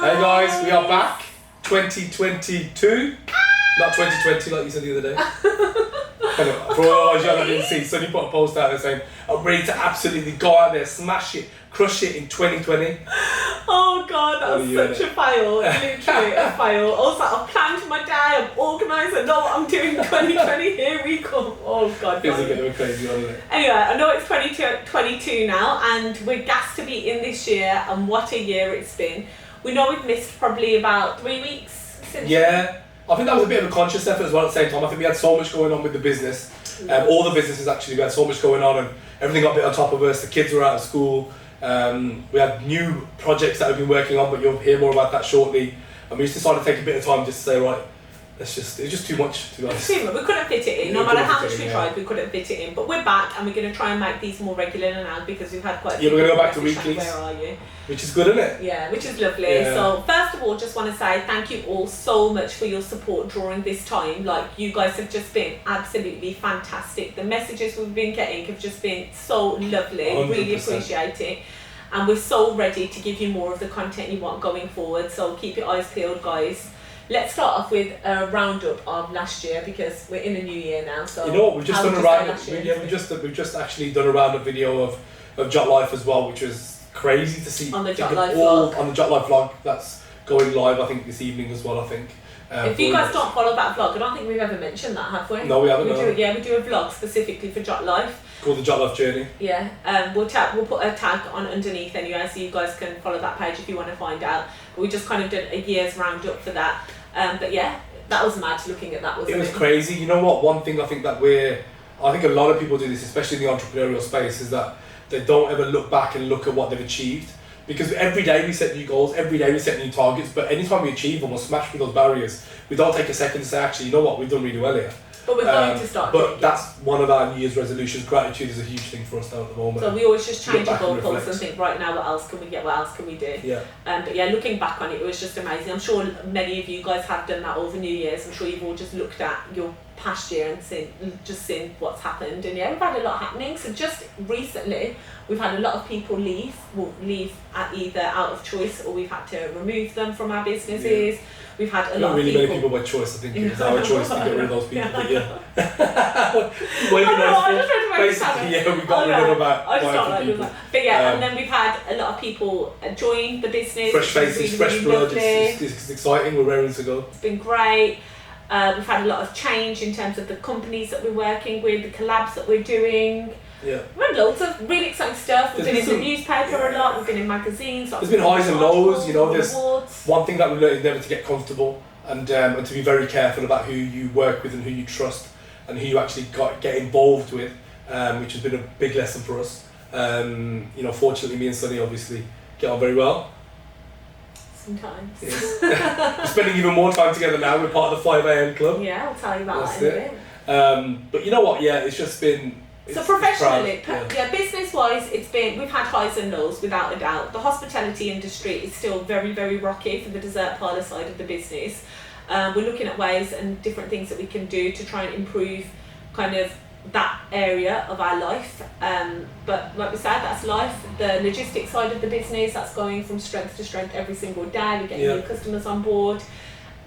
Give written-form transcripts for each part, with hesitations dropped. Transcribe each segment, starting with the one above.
Hey guys, we are back. 2022. Not 2020 like you said the other day. For all those I didn't see, Sonny put a post out there saying, I'm ready to absolutely go out there, smash it, crush it in 2020. Oh God, that was such a fail. Literally a fail. Also, I've planned my day, I've organised, I know what I'm doing in 2020, here we come. Oh God. It's a bit of a crazy one, isn't it? Anyway, I know it's 2022 now and we're gassed to be in this year, and what a year it's been. We know we've missed probably about 3 weeks since. Yeah, I think that was a bit of a conscious effort as well at the same time. I think we had so much going on with the business. All the businesses actually, we had so much going on and everything got a bit on top of us. The kids were out of school. We had new projects that we've been working on, but you'll hear more about that shortly. And we just decided to take a bit of time just to say, right, it's just too much, to be honest. We couldn't fit it in. No matter how much we tried, we couldn't fit it in. But we're back and we're going to try and make these more regular now because we've had quite a few. Yeah, we're going to go back to weeklies. Where are you? Which is good, isn't it? Yeah, which is lovely. Yeah. So first of all, just want to say thank you all so much for your support during this time. Like, you guys have just been absolutely fantastic. The messages we've been getting have just been so lovely. 100%. Really appreciate it. And we're so ready to give you more of the content you want going forward. So keep your eyes peeled, guys. Let's start off with a roundup of last year because we're in a new year now. So you know what, we've just done a roundup. We've just actually done a roundup video of Jot Life as well, which was crazy to see. On the Jot Life vlog. On the Jot Life vlog that's going live, I think this evening as well. I think. If you guys don't follow that vlog, I don't think we've ever mentioned that, have we? No, we haven't. We do a vlog specifically for Jot Life. Called the Jot Life Journey. Yeah, we'll put a tag on underneath anyway, so you guys can follow that page if you want to find out. But we just kind of did a year's roundup for that. But yeah, that was mad looking at that, wasn't it? It was crazy. You know what? One thing I think I think a lot of people do this, especially in the entrepreneurial space, is that they don't ever look back and look at what they've achieved. Because every day we set new goals, every day we set new targets, but anytime we achieve them or smash through those barriers, we don't take a second to say, actually, you know what, we've done really well here. But we're going to start. But that's one of our New Year's resolutions. Gratitude is a huge thing for us now at the moment. So we always just change the goalposts and think, right now, what else can we get? What else can we do? Yeah. But yeah, looking back on it, it was just amazing. I'm sure many of you guys have done that over New Year's. I'm sure you've all just looked at your past year and seen what's happened. And yeah, we've had a lot happening. So just recently, we've had a lot of people leave at either out of choice or we've had to remove them from our businesses. Yeah. We've had a lot of people. Not really many people by choice. I think it was our choice to get rid of those people. But yeah. We got rid of about 5 people. But yeah, and then we've had a lot of people join the business. Fresh faces, fresh blood. It's exciting. We're raring to go. It's been great. We've had a lot of change in terms of the companies that we're working with, the collabs that we're doing. Yeah. We've had loads of really exciting stuff. We've been in the newspaper a lot, we've been in magazines. There's been highs and lows, you know, there's one thing that we've learned is never to get comfortable and to be very careful about who you work with and who you trust and who you actually get involved with, which has been a big lesson for us. You know, fortunately me and Sonny obviously get on very well. Sometimes. Yes. We're spending even more time together now, we're part of the 5 AM club. Yeah, I'll tell you about that in a bit. But you know what, yeah, it's just been... So professionally, business-wise, we've had highs and lows without a doubt. The hospitality industry is still very, very rocky for the dessert parlour side of the business. We're looking at ways and different things that we can do to try and improve kind of that area of our life. But like we said, that's life. The logistics side of the business, that's going from strength to strength every single day. We're getting new customers on board.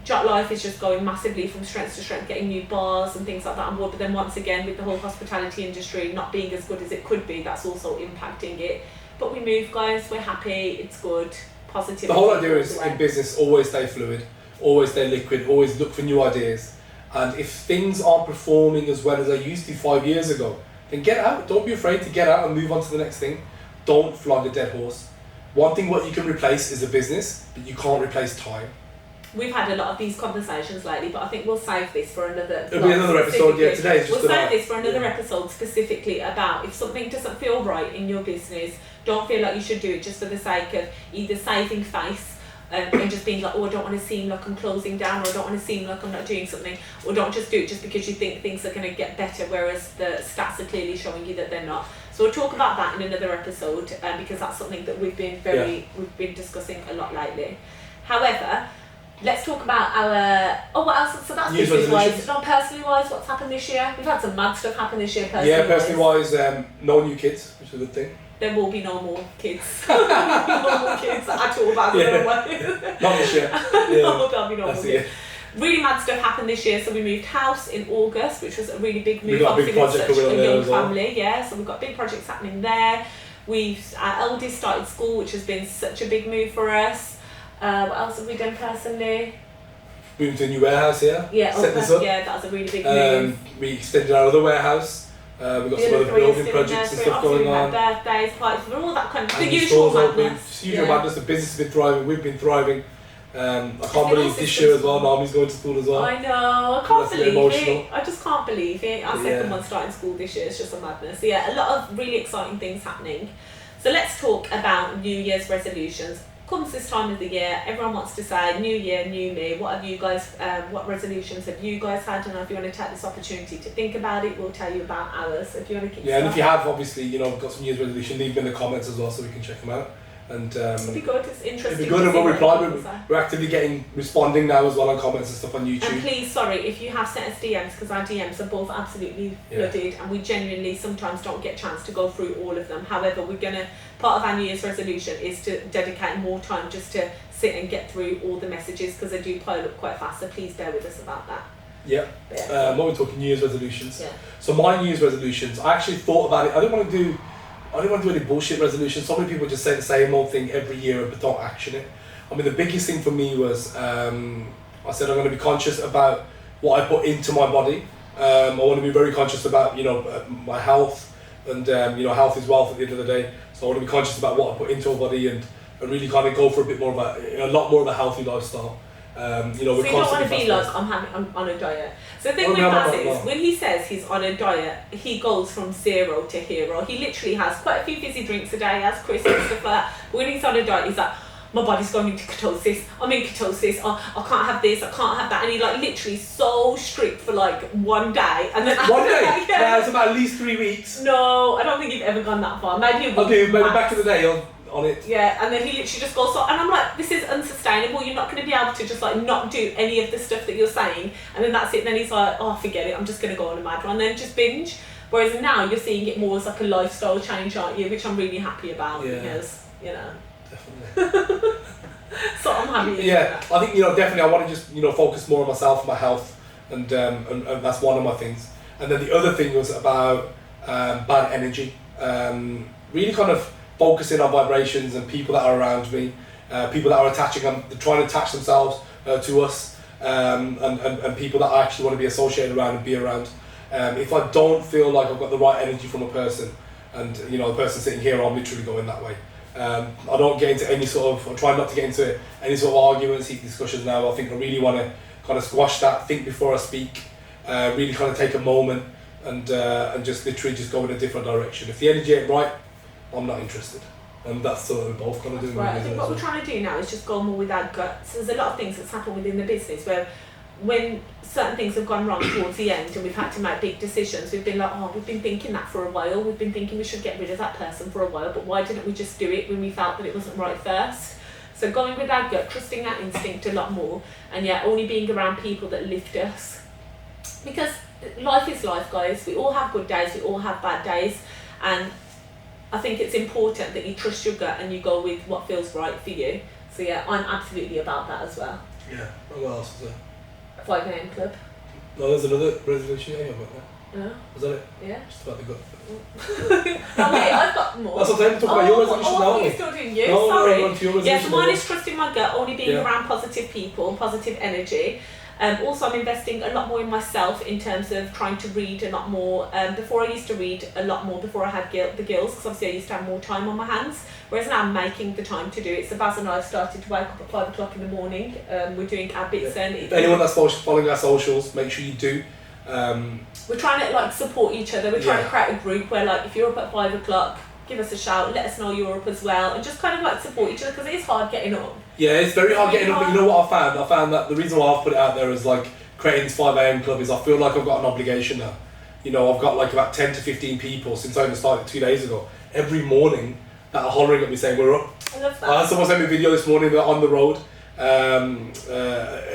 Jot Life is just going massively from strength to strength, getting new bars and things like that on board. But then once again, with the whole hospitality industry not being as good as it could be, that's also impacting it. But we move, guys. We're happy. It's good. Positivity. The whole idea is in business, always stay fluid, always stay liquid, always look for new ideas. And if things aren't performing as well as they used to 5 years ago, then get out. Don't be afraid to get out and move on to the next thing. Don't flog a dead horse. One thing what you can replace is a business, but you can't replace time. We've had a lot of these conversations lately, but I think we'll save this for another... It'll be another episode, yeah, today is just We'll save this for another episode specifically about if something doesn't feel right in your business, don't feel like you should do it just for the sake of either saving face and just being like, oh, I don't want to seem like I'm closing down, or I don't want to seem like I'm not doing something, or don't just do it just because you think things are going to get better, whereas the stats are clearly showing you that they're not. So we'll talk about that in another episode because that's something that we've been discussing a lot lately. However, let's talk about our... what else? So that's business-wise. Not personally-wise, what's happened this year? We've had some mad stuff happen this year personally-wise. Yeah, personally-wise, no new kids, which is a good thing. there will be no more kids. There will be no more kids at all, by the way. Not this year. No, there'll be no more That's kids. Really mad stuff happened this year. So we moved house in August, which was a really big move. We got a big Obviously, project with such a young as well. family, yeah. So we've got big projects happening there. Our eldest started school, which has been such a big move for us. What else have we done personally? Moved to a new warehouse here. Yeah, set this up. yeah, that was a really big move. We extended our other warehouse. We've got some other building projects and stuff going on. Birthdays, parties, all that kind of the And usual stores open. madness. Usual madness. The business has been thriving. We've been thriving. I can't believe this year as well. Nami's going to school as well. I know. I can't believe emotional. it. I just can't believe it. Our second one starting school this year. It's just a madness. So yeah, a lot of really exciting things happening. So let's talk about New Year's resolutions. Comes this time of the year, everyone wants to say new year, new me. What have you guys? What resolutions have you guys had? And if you want to take this opportunity to think about it, we'll tell you about ours. If you want to keep. Yeah, and if you have obviously got some New Year's resolution, leave them in the comments as well so we can check them out. And it'd be good. It's interesting. It'd be good, and we'll reply. We're actively responding now as well on comments and stuff on YouTube. And please, sorry if you have sent us DMs, because our DMs are both absolutely flooded, and we genuinely sometimes don't get a chance to go through all of them. However, part of our New Year's resolution is to dedicate more time just to sit and get through all the messages, because they do pile up quite fast. So please bear with us about that. Yeah. What we're talking New Year's resolutions. Yeah. So my New Year's resolutions, I actually thought about it. I didn't want to do any bullshit resolutions. So many people just say the same old thing every year but don't action it. I mean, the biggest thing for me was I said I'm going to be conscious about what I put into my body. I want to be very conscious about my health, and health is wealth at the end of the day. So I want to be conscious about what I put into my body and really kind of go for a lot more of a healthy lifestyle. So you don't want to be like I'm on a diet. So the thing with Baz is when he says he's on a diet, he goes from zero to hero. He literally has quite a few fizzy drinks a day, has crisps and stuff like that. But when he's on a diet, he's like, my body's going into ketosis. I'm in ketosis. I can't have this. I can't have that. And he literally so strict for one day, and then one day. Yeah, it's about at least 3 weeks. No, I don't think you've ever gone that far. Maybe maybe back in the day. On it. Yeah, and then he literally just goes and I'm like, this is unsustainable. You're not going to be able to just not do any of the stuff that you're saying, and then that's it. And then he's like, oh, forget it. I'm just going to go on a mad run, and then just binge. Whereas now you're seeing it more as a lifestyle change, aren't you? Which I'm really happy about because Definitely. So I'm happy. Yeah, I think definitely I want to just focus more on myself, my health, and that's one of my things. And then the other thing was about bad energy. Really kind of focusing on vibrations and people that are around me, people that are trying to attach themselves to us, and people that I actually want to be associated around and be around. If I don't feel like I've got the right energy from a person, and the person sitting here, I'm literally going that way. I don't get into I try not to get into any sort of arguments, heat discussions now. I think I really want to kind of squash that, think before I speak, really kind of take a moment and just literally just go in a different direction. If the energy ain't right, I'm not interested. And that's what we're both kind of doing. Right, I think what we're trying to do now is just go more with our guts. There's a lot of things that's happened within the business where when certain things have gone wrong towards the end and we've had to make big decisions, we've been like, we've been thinking that for a while, we've been thinking we should get rid of that person for a while, but why didn't we just do it when we felt that it wasn't right first? So going with our gut, trusting that instinct a lot more, and only being around people that lift us. Because life is life, guys. We all have good days, we all have bad days, and I think it's important that you trust your gut and you go with what feels right for you. So I'm absolutely about that as well. Yeah, what else is there? 5 AM club. No, there's another resolution about that. Yeah. Was that it? Yeah. Just about the gut. I've got more. That's what I'm talking about your resolution now. You're still doing you. No, sorry. No, your resolution. So mine is trusting my gut, only being around positive people and positive energy. Also, I'm investing a lot more in myself in terms of trying to read a lot more. Before I used to read a lot more before I had the gills, because obviously I used to have more time on my hands, whereas now I'm making the time to do it. So Baz and I have started to wake up at 5 o'clock in the morning. We're doing our bits and... If anyone that's following our socials, make sure you do. We're trying to support each other. We're trying to create a group where if you're up at 5 o'clock, give us a shout, let us know you're up as well, and just kind of support each other, because it is hard getting up. Yeah, it's very hard getting up, but you know what I found? I found that the reason why I've put it out there as creating this 5 AM club is I feel like I've got an obligation now. I've got about 10 to 15 people since I only started 2 days ago, every morning that are hollering at me saying we're up. I love that. Someone sent me a video this morning, they're on the road, and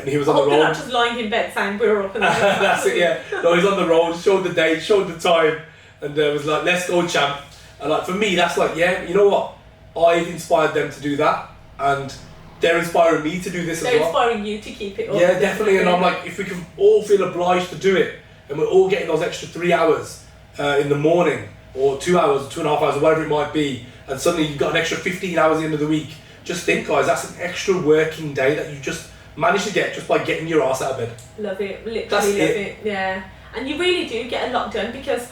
he was on the road. They're not just lying in bed saying we're up. And that's it, yeah. No, he's on the road, showed the date, showed the time, and was like, let's go champ. And like for me, that's like, yeah, you know what? I've inspired them to do that, and they're inspiring me to do this as well. They're inspiring you to keep it up. Yeah, definitely. And I'm like, if we can all feel obliged to do it, and we're all getting those extra 3 hours in the morning, or 2 hours, or 2.5 hours, or whatever it might be, and suddenly you've got an extra 15 hours at the end of the week. Just think, guys, that's an extra working day that you just managed to get just by getting your ass out of bed. Love it, literally love it. Yeah. And you really do get a lot done because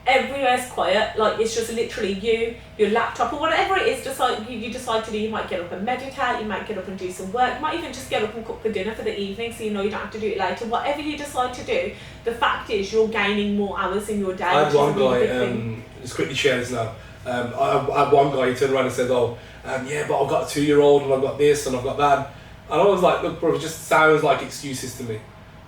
everywhere's quiet. Like it's just literally you, your laptop, or whatever it is. You decide to do. You might get up and meditate. You might get up and do some work. You might even just get up and cook for dinner for the evening, so you know you don't have to do it later. Whatever you decide to do, the fact is you're gaining more hours in your day. I had one guy. Just quickly share this now. I had one guy. He turned around and said, "Oh, yeah, but I've got a 2-year-old and I've got this and I've got that." And I was like, "Look, bro, it just sounds like excuses to me."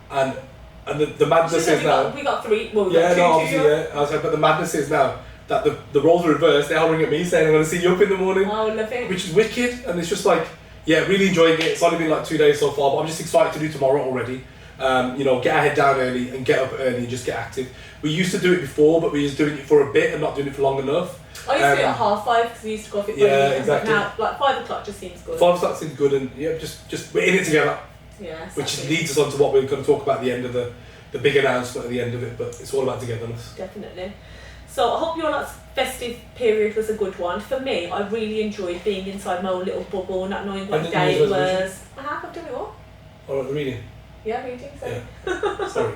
And the madness is now. We got 3. Well, we yeah, got 2, no, obviously, yeah. I was like, but the madness is now that the roles are reversed. They're hovering at me saying, "I'm going to see you up in the morning." Oh, love it. Which is wicked, and it's just like, yeah, really enjoying it. It's only been like 2 days so far, but I'm just excited to do tomorrow already. You know, get our head down early and get up early and just get active. We used to do it before, but we were just doing it for a bit and not doing it for long enough. I used to do it at 5:30 because we used to go fit. Yeah, exactly. But now, like 5 o'clock just seems good. 5 o'clock seems good, and yeah, just we're in it together. Yeah. Which leads us on to what we're going to talk about at the end of the big announcement at the end of it, but it's all about togetherness. Definitely. So I hope your lot's festive period was a good one. For me, I really enjoyed being inside my own little bubble, not knowing what day it was. I've done it all. Oh, the reading? Yeah, reading, so. Yeah. Sorry.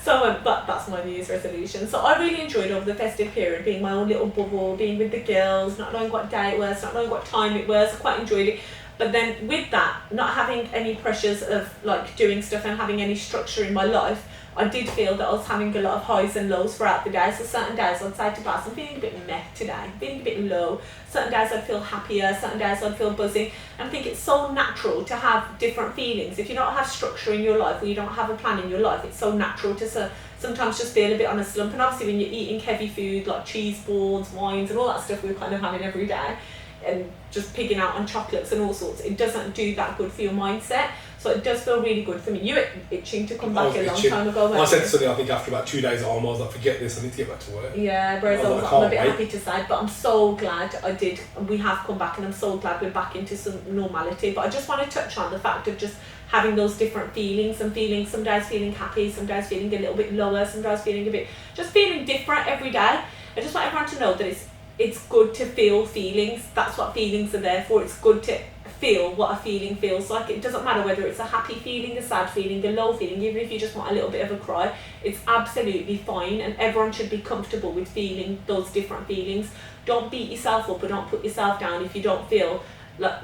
So that's my New Year's resolution. So I really enjoyed over the festive period being my own little bubble, being with the girls, not knowing what day it was, not knowing what time it was. I quite enjoyed it. But then with that, not having any pressures of like doing stuff and having any structure in my life, I did feel that I was having a lot of highs and lows throughout the day. So certain days I'd say to Baz, I'm feeling a bit meh today, feeling a bit low. Certain days I'd feel happier, certain days I'd feel buzzing. And I think it's so natural to have different feelings. If you don't have structure in your life or you don't have a plan in your life, it's so natural to sometimes just feel a bit on a slump. And obviously when you're eating heavy food like cheese boards, wines and all that stuff we're kind of having every day, and just pigging out on chocolates and all sorts, it doesn't do that good for your mindset. So it does feel really good for me. You were itching to come back a long time ago. I said to Sunny, I think after about 2 days at home, I was like, forget this, I need to get back to work. Yeah, whereas I'm a bit happy to say, but I'm so glad we have come back, and I'm so glad we're back into some normality. But I just want to touch on the fact of just having those different feelings and feeling, some days feeling happy, some days feeling a little bit lower, some days feeling a bit, just feeling different every day. I just want everyone to know that it's good to feel feelings. That's what feelings are there for. It's good to feel what a feeling feels like. It doesn't matter whether it's a happy feeling, a sad feeling, a low feeling, even if you just want a little bit of a cry, it's absolutely fine, and everyone should be comfortable with feeling those different feelings. Don't beat yourself up or don't put yourself down if you don't feel like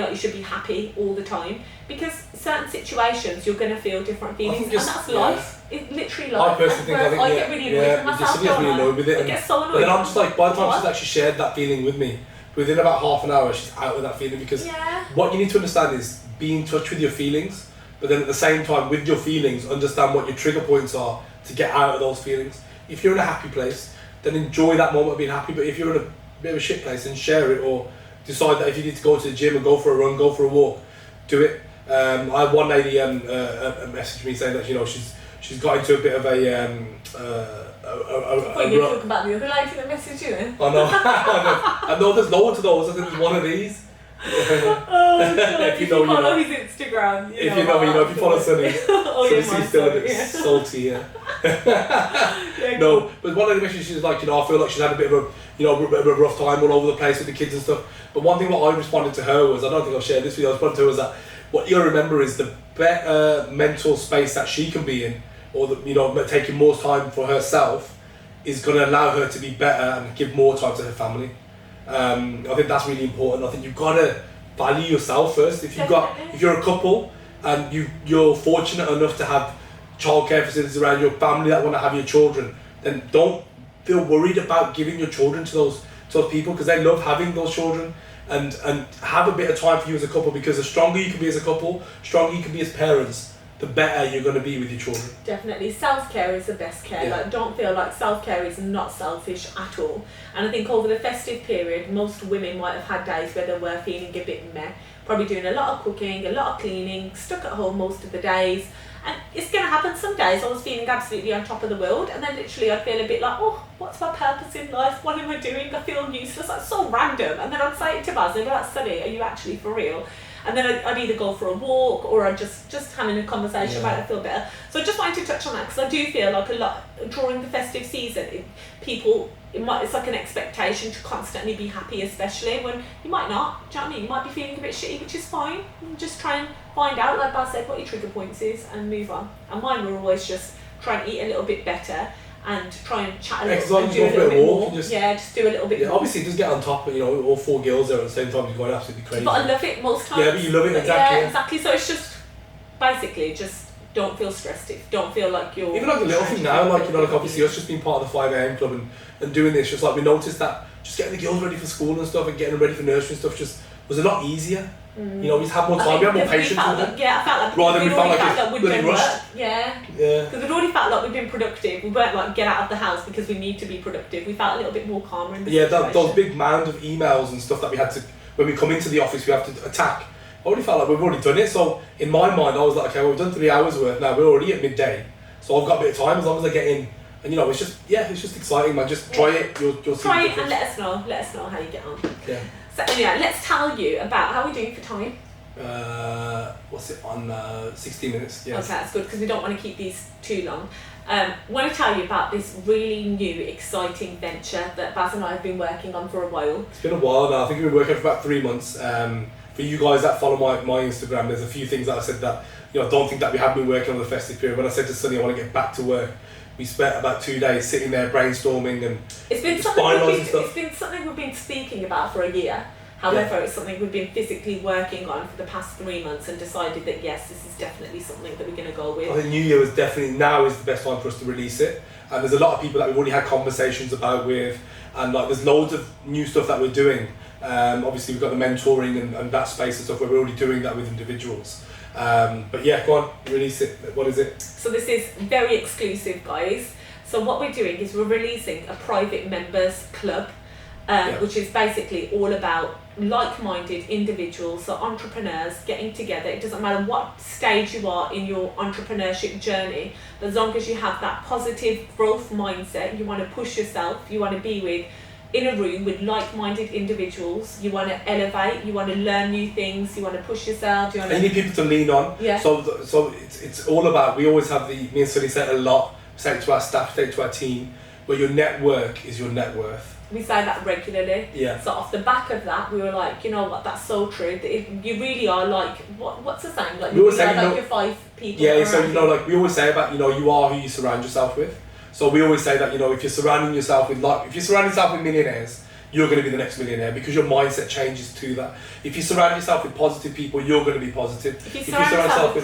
you should be happy all the time, because certain situations you're going to feel different feelings, and that's life. It's literally life. I personally think I get really annoyed with myself. Really annoyed with it. I get so annoyed. But then I'm just like, by the time she's actually shared that feeling with me, within about half an hour she's out of that feeling, because what you need to understand is be in touch with your feelings, but then at the same time with your feelings understand what your trigger points are to get out of those feelings. If you're in a happy place, then enjoy that moment of being happy, but if you're in a bit of a shit place, then share it, or decide that if you need to go to the gym and go for a run, go for a walk, do it. I had one lady message me saying that, you know, she's got into a bit of a you talk about the other lady that messaged you then? I know. I know there's loads of those. I think there's one of these. If you follow his Instagram, if you follow Sunny, Sunny's still a bit salty, No, but one of the messages, she's like, you know, I feel like she's had a bit of a rough time all over the place with the kids and stuff. But one thing what I responded to her was, I don't think I've shared this with you, I responded to her was that what you remember is the better mental space that she can be in, or taking more time for herself, is going to allow her to be better and give more time to her family. I think that's really important. I think you've got to value yourself first. If you're a couple and you're fortunate enough to have childcare facilities around your family that want to have your children, then don't feel worried about giving your children to those people, because they love having those children, and have a bit of time for you as a couple, because the stronger you can be as a couple, stronger you can be as parents, the better you're going to be with your children. Definitely. Self-care is the best care. Yeah. Like, don't feel like self-care is not selfish at all. And I think over the festive period, most women might have had days where they were feeling a bit meh, probably doing a lot of cooking, a lot of cleaning, stuck at home most of the days, And it's going to happen some days. I was feeling absolutely on top of the world, and then literally I'd feel a bit like, oh, what's my purpose in life? What am I doing? I feel useless. That's so random. And then I'd say it to Baz, I'd be like, Sunny, are you actually for real? And then I'd either go for a walk or I'd just having a conversation about it, I feel better. So I just wanted to touch on that because I do feel like a lot during the festive season, it's like an expectation to constantly be happy, especially when you might not. Do you know what I mean? You might be feeling a bit shitty, which is fine. Just try and find out, like Baz said, what your trigger points is and move on. And mine were always just try and eat a little bit better and try and chat a little bit, do a little bit more. Just do a little bit more. Obviously, it does get on top, but all 4 girls there at the same time, you're going absolutely crazy. But I love it most times. Yeah, but you love it, exactly. Yeah, exactly. So it's just, basically, just don't feel stressed. Don't feel like you're... Even like the little thing now, like, obviously us just being part of the 5am club and doing this, just like we noticed that just getting the girls ready for school and stuff and getting them ready for nursery and stuff just was a lot easier. We just had more time, we had more patience with them. Yeah, I felt like rather than we felt like we'd been rushed. Yeah. Because we'd already felt like we'd been productive. We weren't like get out of the house because we need to be productive. We felt a little bit more calmer in the situation. Those big mound of emails and stuff that we had to, when we come into the office, we have to attack. I already felt like we've already done it. So in my mind, I was like, okay, well, we've done 3 hours worth now. We're already at midday, so I've got a bit of time as long as I get in. And it's just exciting, man. Just try it. You'll see. Try it and let us know. Let us know how you get on. Yeah. So anyway, let's tell you about how we're doing for time. What's it on? 16 minutes. Yes. Okay, that's good because we don't want to keep these too long. I want to tell you about this really new, exciting venture that Baz and I have been working on for a while. It's been a while now. I think we've been working for about 3 months. For you guys that follow my Instagram, there's a few things that I said that I don't think that we have been working on the festive period. When I said to Sunny I want to get back to work, we spent about 2 days sitting there brainstorming and it's been something we've been speaking about for a year. However, it's something we've been physically working on for the past 3 months and decided that yes, this is definitely something that we're going to go with. I think New Year now is the best time for us to release it. And there's a lot of people that we've already had conversations about with, and like there's loads of new stuff that we're doing. Obviously we've got the mentoring and that space and stuff where we're already doing that with individuals. But yeah, go on, release it. What is it? So this is very exclusive, guys. So what we're doing is we're releasing a private members club, which is basically all about like-minded individuals, so entrepreneurs getting together. It doesn't matter what stage you are in your entrepreneurship journey, but as long as you have that positive growth mindset, you want to push yourself, you want to be in a room with like-minded individuals, you want to elevate, you want to learn new things, you want to push yourself, you need people to lean on. So it's all about, we always have me and Sunny say it a lot, say it to our staff, say it to our team, where your network is your net worth. We say that regularly. Yeah. So off the back of that, we were like, you know what, that's so true. You really are like, what's the saying? Like, you really are like your 5 people. Yeah, so like we always say about, you are who you surround yourself with. So we always say that, if you're surrounding yourself with millionaires, you're going to be the next millionaire because your mindset changes to that. If you surround yourself with positive people, you're going to be positive. If you surround yourself with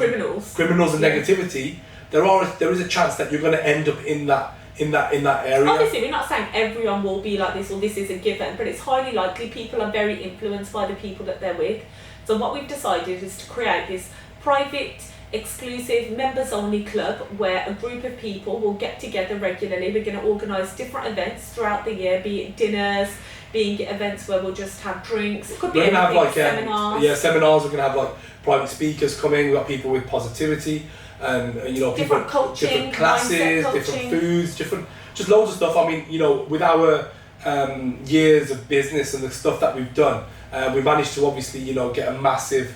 criminals and negativity, there is a chance that you're going to end up in that area. Obviously, we're not saying everyone will be like this or this is a given, but it's highly likely people are very influenced by the people that they're with. So what we've decided is to create this private, exclusive, members-only club where a group of people will get together regularly. We're going to organise different events throughout the year, be it dinners, being events where we'll just have drinks. It could be anything, seminars. Seminars. We're going to have like private speakers coming. We've got people with positivity. And different coaching, different classes, different foods, just loads of stuff. I mean, with our years of business and the stuff that we've done, we managed to obviously get a massive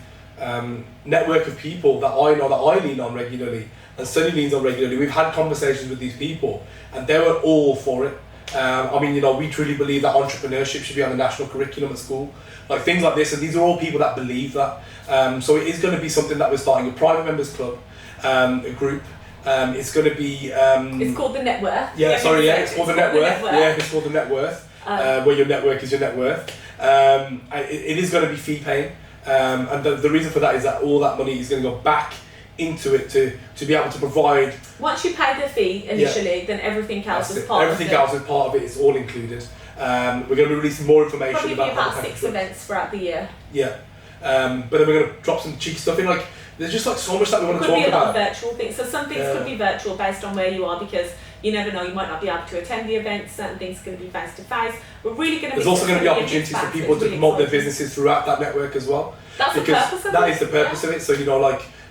network of people that I know that I lean on regularly and Sunny leans on regularly. We've had conversations with these people and they were all for it. We truly believe that entrepreneurship should be on the national curriculum at school, like things like this, and these are all people that believe that. So it is going to be something that we're starting, a private members club. A group. It's going to be. It's called the Net Worth. It's called the Net Worth. Yeah, it's called the Net Worth. Where your network is your net worth. It is going to be fee paying, and the reason for that is that all that money is going to go back into it to be able to provide. Once you pay the fee initially, then everything else is part of it. Everything else is part of it. It's all included. We're going to be releasing more information about 6 events throughout the year. Yeah, but then we're going to drop some cheeky stuff in, like. There's just like so much that we want to talk about. Could be a lot of virtual things. So some things could be virtual based on where you are because you never know, you might not be able to attend the event. Certain things are going to be face to face. We're really going to. There's also going to be opportunities for people to promote their businesses throughout that network as well. That's the purpose of it. That is the purpose of it. So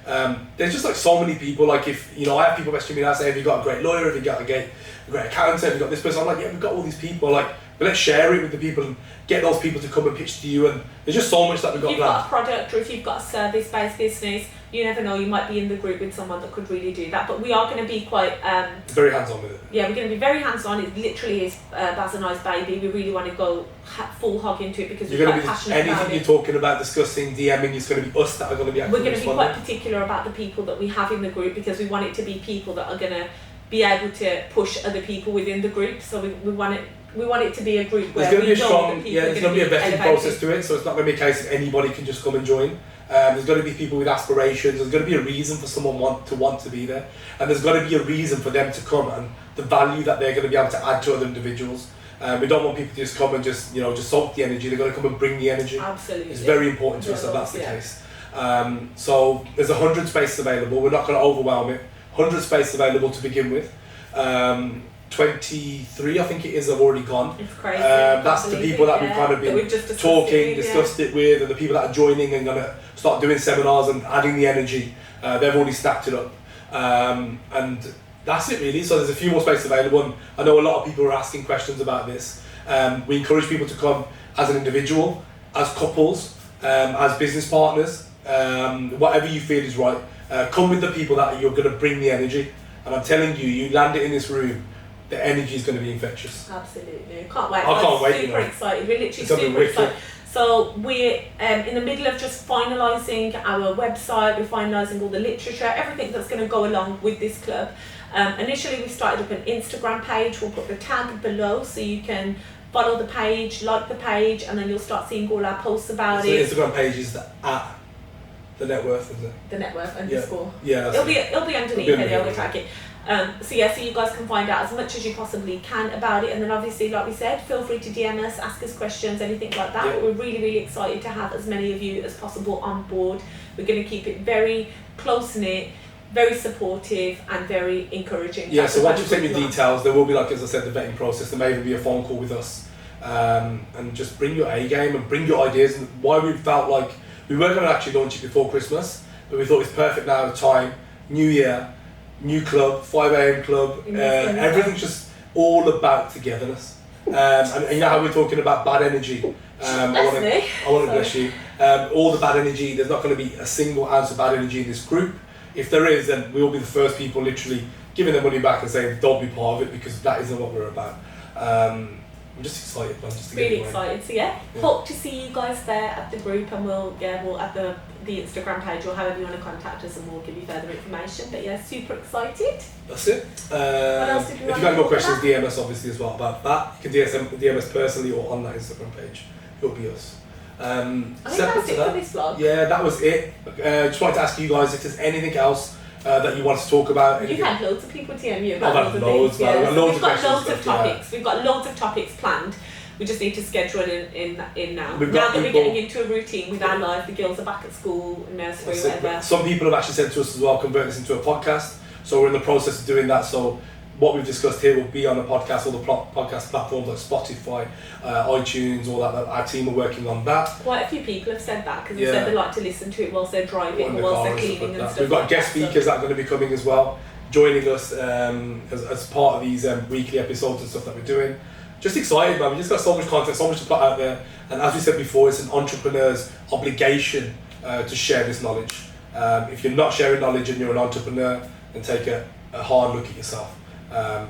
There's just like so many people. Like if I have people messaging me now saying, have you got a great lawyer, have you got a great accountant, have you got this person? I'm like, yeah, we've got all these people. Like, but let's share it with the people and get those people to come and pitch to you. And there's just so much that we've got planned. If you've got a product or if you've got a service-based business, you never know, you might be in the group with someone that could really do that. But we are going to be quite... very hands-on with it. Yeah, we're going to be very hands-on. It literally is Baz and I's baby. We really want to go full hog into it because we're quite passionate about it. Anything you're talking about, discussing, DMing, it's going to be us that are going to be actively We're going to be quite responding. particular about the people that we have in the group because we want it to be people that are going to be able to push other people within the group. So we want it to be a group where there's going to be a strong, there's going to be a vetting process to it, so it's not going to be a case of anybody can just come and join. There's going to be people with aspirations, there's going to be a reason for someone want to be there, and there's going to be a reason for them to come and the value that they're going to be able to add to other individuals. We don't want people to just come and just soak the energy, they're going to come and bring the energy. Absolutely. It's very important to us that that's the case. So there's 100 spaces available, we're not going to overwhelm it. 100 spaces available to begin with. 23, I think it is, have already gone. It's crazy. That's the people that we've kind of been discussed it with, and the people that are joining and going to start doing seminars and adding the energy. They've already stacked it up. And that's it really. So there's a few more spaces available, and I know a lot of people are asking questions about this. We encourage people to come as an individual, as couples, as business partners, whatever you feel is right. Come with the people that you're going to bring the energy. And I'm telling you, you land it in this room, the energy is going to be infectious. Absolutely. I can't wait. I can't wait. Super excited. We're literally super excited. So we're in the middle of just finalising our website. We're finalising all the literature, everything that's going to go along with this club. Initially, we started up an Instagram page. We'll put the tag below so you can follow the page, like the page, and then you'll start seeing all our posts about it. The Instagram page is the net worth, is it? The net worth underscore. Yeah, it'll be underneath here. We'll track it. So you guys can find out as much as you possibly can about it, and then obviously, like we said, feel free to DM us, ask us questions, anything like that. But we're really, really excited to have as many of you as possible on board. We're going to keep it very close knit, very supportive, and very encouraging. Yeah. So once you send your details, there will be, like as I said, the vetting process. There may even be a phone call with us, and just bring your A game and bring your ideas. And why we felt like we weren't going to actually launch it before Christmas, but we thought it's perfect now, time, new year, new club, 5 AM club, everything's just all about togetherness. And you know how we're talking about bad energy. I want to bless you. All the bad energy, there's not going to be a single ounce of bad energy in this group. If there is, then we will be the first people literally giving their money back and saying, don't be part of it, because that isn't what we're about. I'm just excited, man. Just to really excited. So hope to see you guys there at the group, and we'll at the Instagram page or however you want to contact us, and we'll give you further information. But super excited. That's it. What else did you if you got any more questions, DM us obviously as well about that. You can DM us personally or on that Instagram page. It'll be us. I think that's it for this vlog. Yeah, that was it. Just wanted to ask you guys if there's anything else that you want to talk about. You've had loads of people DM you about loads of things. We've got loads of topics. We've got loads of topics planned. We just need to schedule it in now. Now that we're getting into a routine with our life, the girls are back at school, nursery, whatever. Some people have actually said to us as well, convert this into a podcast. So we're in the process of doing that. So what we've discussed here will be on the podcast, all the podcast platforms like Spotify, iTunes, all that. Our team are working on that. Quite a few people have said that because they said they like to listen to it whilst they're driving or whilst they're cleaning and stuff. We've got guest speakers that are going to be coming as well, joining us as part of these weekly episodes and stuff that we're doing. Just excited, man. We just got so much content, so much to put out there. And as we said before, it's an entrepreneur's obligation to share this knowledge. If you're not sharing knowledge and you're an entrepreneur, then take a hard look at yourself.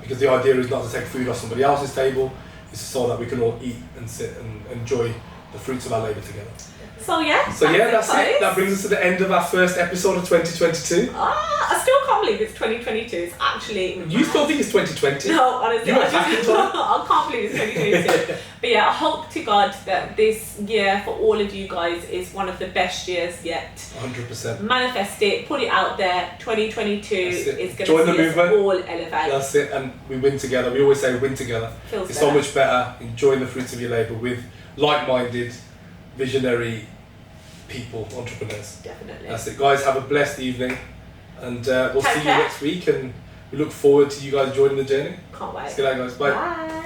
Because the idea is not to take food off somebody else's table, it's so that we can all eat and sit and enjoy the fruits of our labour together. So that's it. That brings us to the end of our first episode of 2022. I still can't believe it's 2022. It's actually... You still think it's 2020? No, honestly. I can't believe it's 2022. But I hope to God that this year for all of you guys is one of the best years yet. 100%. Manifest it, put it out there. 2022 is going Join to the see movement. us all elevate. That's it, and we win together. We always say we win together. Feels it's better. so much better enjoying the fruits of your labour with like-minded, visionary people, entrepreneurs. Definitely. That's it, guys. Have a blessed evening, and we'll see you care. next week. And we look forward to you guys joining the journey. Can't wait. Good night, guys. Bye. Bye.